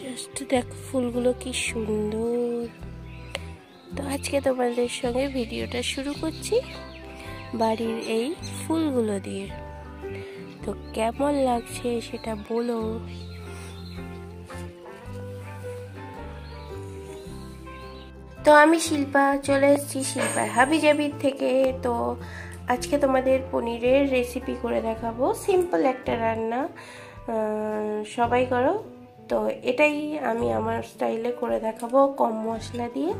Just দেখো ফুলগুলো কি সুন্দর। তো আজকে তোমাদের সঙ্গে ভিডিওটা শুরু করছি বাড়ির এই ফুলগুলো দিয়ে। তো কেমন লাগছে সেটা বলো। তো আমি শিল্পা চলে এসেছি শিল্পার হাবিজাবির থেকে। তো আজকে তোমাদের পনিরের রেসিপি করে দেখাবো, সিম্পল একটা রান্না, সবাই করো। তো এটাই আমি আমার স্টাইলে করে দেখাবো, কম মশলা দিয়ে।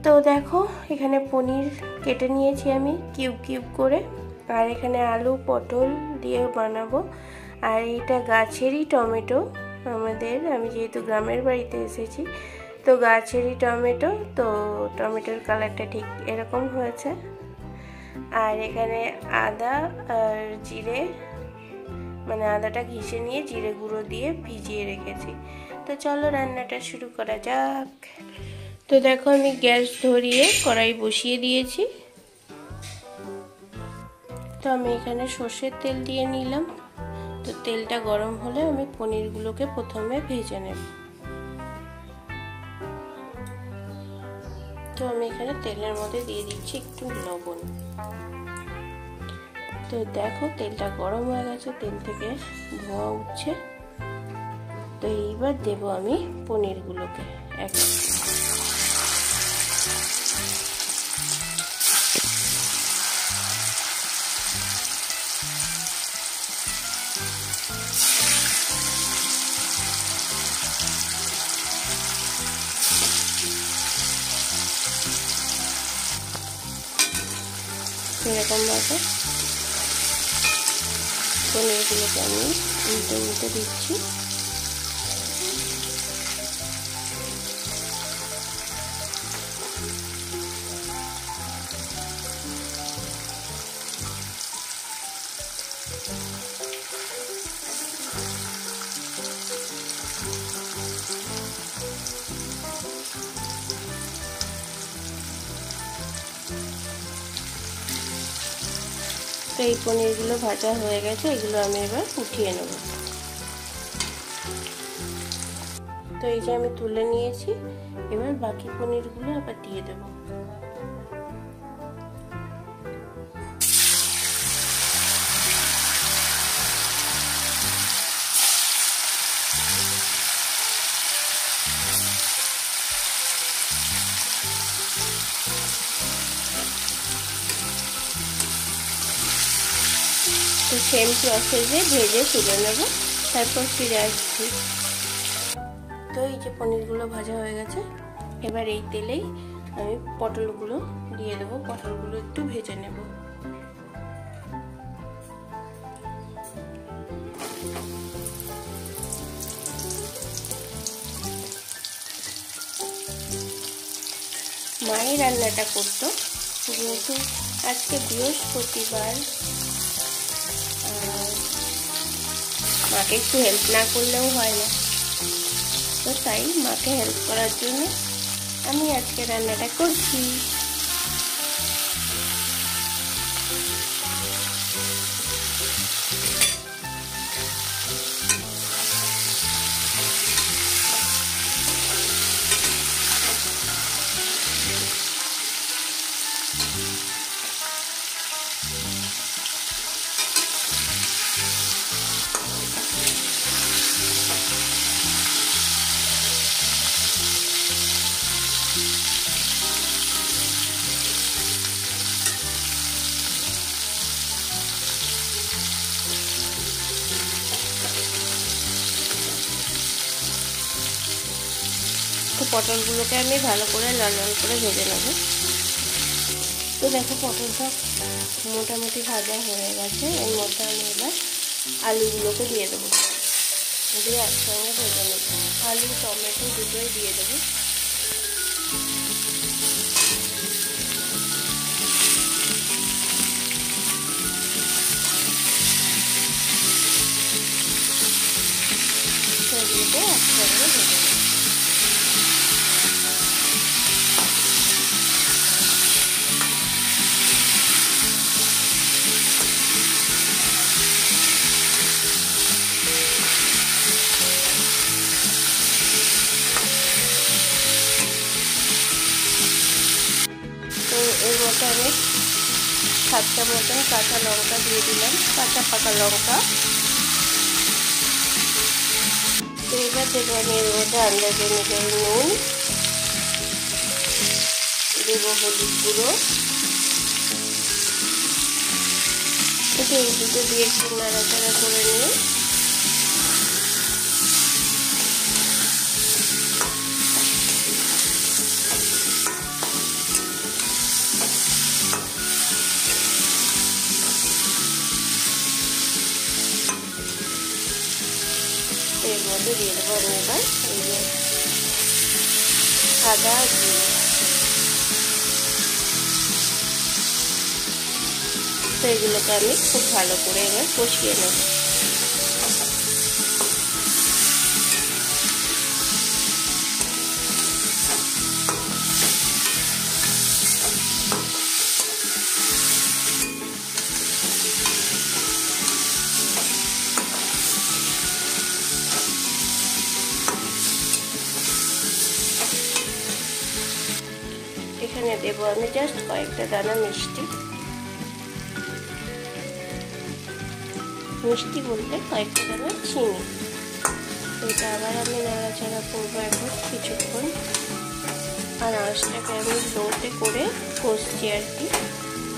তো দেখো এখানে পনির কেটে নিয়েছি আমি কিউব কিউব করে, আর এখানে আলু পটল দিয়ে বানাবো। আর এটা গাছেরই টমেটো আমাদের, আমি যেহেতু গ্রামের বাড়িতে এসেছি তো গাছেরই টমেটো, তো টমেটোর কালারটা ঠিক এরকম হয়েছে। আর এখানে আদা আর জিরে, মানে আদাটা ঘিষে নিয়ে জিরে গুঁড়ো দিয়ে ভিজিয়ে রেখেছি। তো চলো রান্নাটা শুরু করা যাক। তো দেখো আমি গ্যাস ধরিয়ে কড়াই বসিয়ে দিয়েছি। তো আমি এখানে সর্ষের তেল দিয়ে নিলাম। তো তেলটা গরম হলে আমি পনিরগুলোকে প্রথমে ভেজে নেব। তো আমি এখানে তেলের মধ্যে দিয়ে দিচ্ছি একটু লবণ। তো দেখো তেলটা গরম হয়ে গেছে, তেল থেকে ধোঁয়া উঠছে। তো এইবার দেবো আমি পনিরগুলোকে এক এরকমভাবে পনিরগুলোকে আমি উল্টে উল্টে দিচ্ছি। তো এই পনিরগুলো ভাজা হয়ে গেছে, এগুলো আমি এবার উঠিয়ে নেব। তো এই যে আমি তুলে নিয়েছি, এবার বাকি পনিরগুলো আবার দিয়ে দেব। তো সেম প্রসেসে ভেজে তুলে নেব, তারপর ফিরে আসছি। তো এই যে পনিরগুলো ভাজা হয়ে গেছে, এবার এই তেলেই আমি পটলগুলো দিয়ে দেবো। পটলগুলো একটু ভেজে নেব। মায়ের রান্নাটা করতো, যেহেতু আজকে বৃহস্পতিবার, মাকে একটু হেল্প না করলেও হয় না। তো তাই মাকে হেল্প করার জন্য আমি আজকে রান্নাটা করছি। তো পটলগুলোকে আমি ভালো করে লাল লাল করে ভেজে নেব। তো দেখো পটলটা মোটামুটি ভাজা হয়ে গেছে, এর মধ্যে আমি এবার আলুগুলোকে দিয়ে দেবো, দিয়ে একসঙ্গে ভেজে নেব। আলু টমেটো দুটোই দিয়ে দেবো। সেগুলোকে একসঙ্গে ভেজে নেব। 4টা মতন কাঁচা লঙ্কা দিয়ে দিলাম, কাঁচা পাকা লঙ্কা। তো এবার দেবো আমি এর মধ্যে আন্দাজ অনুযায়ী নুন, দেবো হলুদ গুঁড়ো। এই দুটো দিয়ে একটু নাড়াচাড়া করে নিয়ে এর মধ্যে দিয়ে দেবো আমি এবার এই যে আদা জিরে। তো এগুলোকে আমি খুব ভালো করে এবার কষিয়ে নেব। এখানে দেবো আমি জাস্ট কয়েকটা দানা মিষ্টি, মিষ্টি বলতে কয়েকটা দানা চিনি। এটা আবার আমি নাড়াচাড়া করবো এখন কিছুক্ষণ। আর আঁচটাকে আমি লোতে করে কষছি আর কি,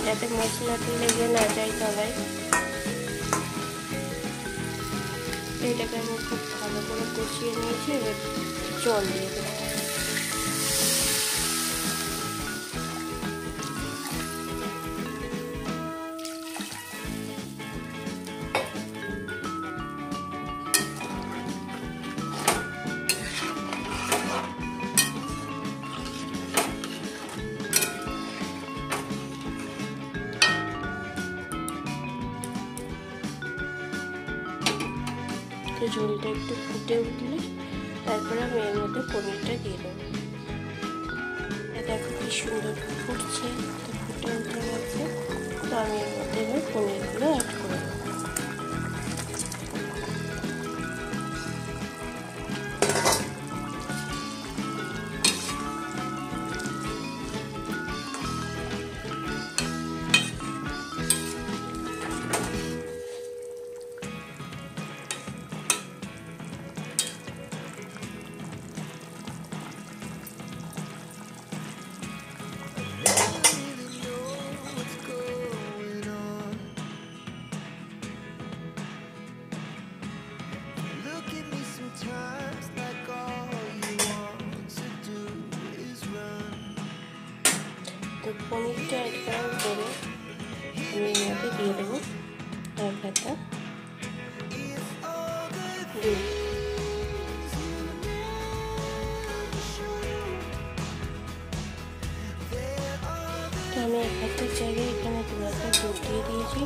যাতে মশলাটা লেগে না যায় তলায়। এটাকে আমি খুব ভালো করে কষিয়ে নিয়েছি। এবার জল দিয়ে দেবো। ঝোলটা একটু ফুটে উঠলে তারপরে আমি এর মধ্যে পনিরটা দিয়ে দেবো। দেখো কি সুন্দর ফুটছে, তো ফুটে উঠে গেছে। তো আমি এর মধ্যে এবার পনিরগুলো অ্যাড করে দেবো। তো পনিরটা অ্যাড করার পরে আমি এর মধ্যে দিয়ে দেবো 1 হাতা দুধ। তো আমি 1 হাতার জায়গায় এখানে 2 হাতা দুধ দিয়ে দিয়েছি।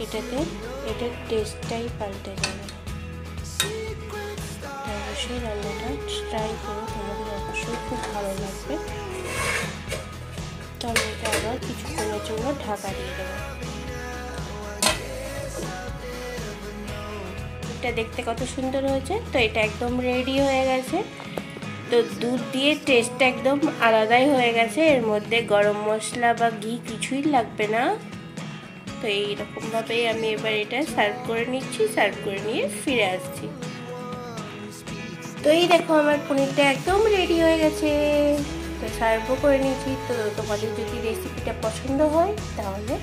এটার টেস্টটাই পাল্টে যাবে। অবশ্যই রান্নাটা ট্রাই করো, তোমাদের অবশ্যই খুব ভালো লাগবে। তো আমি এটা আবার কিছুক্ষণের জন্য ঢাকা দিয়ে দেবো। এটা দেখতে কত সুন্দর হয়েছে। তো এটা একদম রেডি হয়ে গেছে। তো দুধ দিয়ে টেস্ট একদম আলাদাই হয়ে গেছে। এর মধ্যে গরম মশলা বা ঘি কিছুই লাগবে না। তো এইরকমভাবেই আমি এবার এটা সার্ভ করে নিচ্ছি। সার্ভ করে নিয়ে ফিরে আসছি। তো এই দেখো আমার পনিরটা একদম রেডি হয়ে গেছে। তো সার্ভও করে নিয়েছি। তো তোমাদের যদি রেসিপিটা পছন্দ হয় তাহলে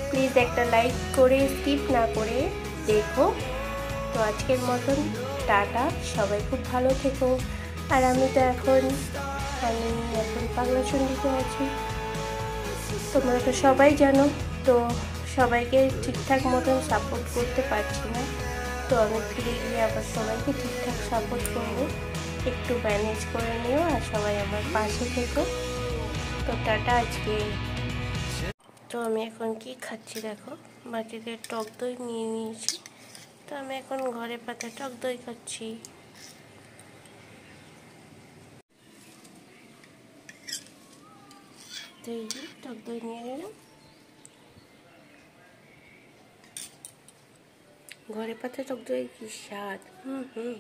প্লিজ একটা লাইক করে স্কিপ না করে দেখো। তো আজকের মতন টাটা, সবাই খুব ভালো থেকো। আর আমি এখন পাগলাচণ্ডীতে আছি, তোমরা তো সবাই জানো। তো সবাইকে ঠিকঠাক মতন সাপোর্ট করতে পারছি না। তো আমি ফিরে গিয়ে আবার সবাইকে ঠিকঠাক সাপোর্ট করবো। একটু ম্যানেজ করে নিও আর সবাই আমার পাশে থেকো। তো টাটা আজকে। তো আমি এখন কি খাচ্ছি দেখো, বাটিতে টক দই নিয়ে নিয়েছি। তো আমি এখন ঘরে পাতা টক দই খাচ্ছি। তো এই যে টক দই নিয়ে নিলাম। ঘরে পাতা টক দই কি স্বাদ! হুম।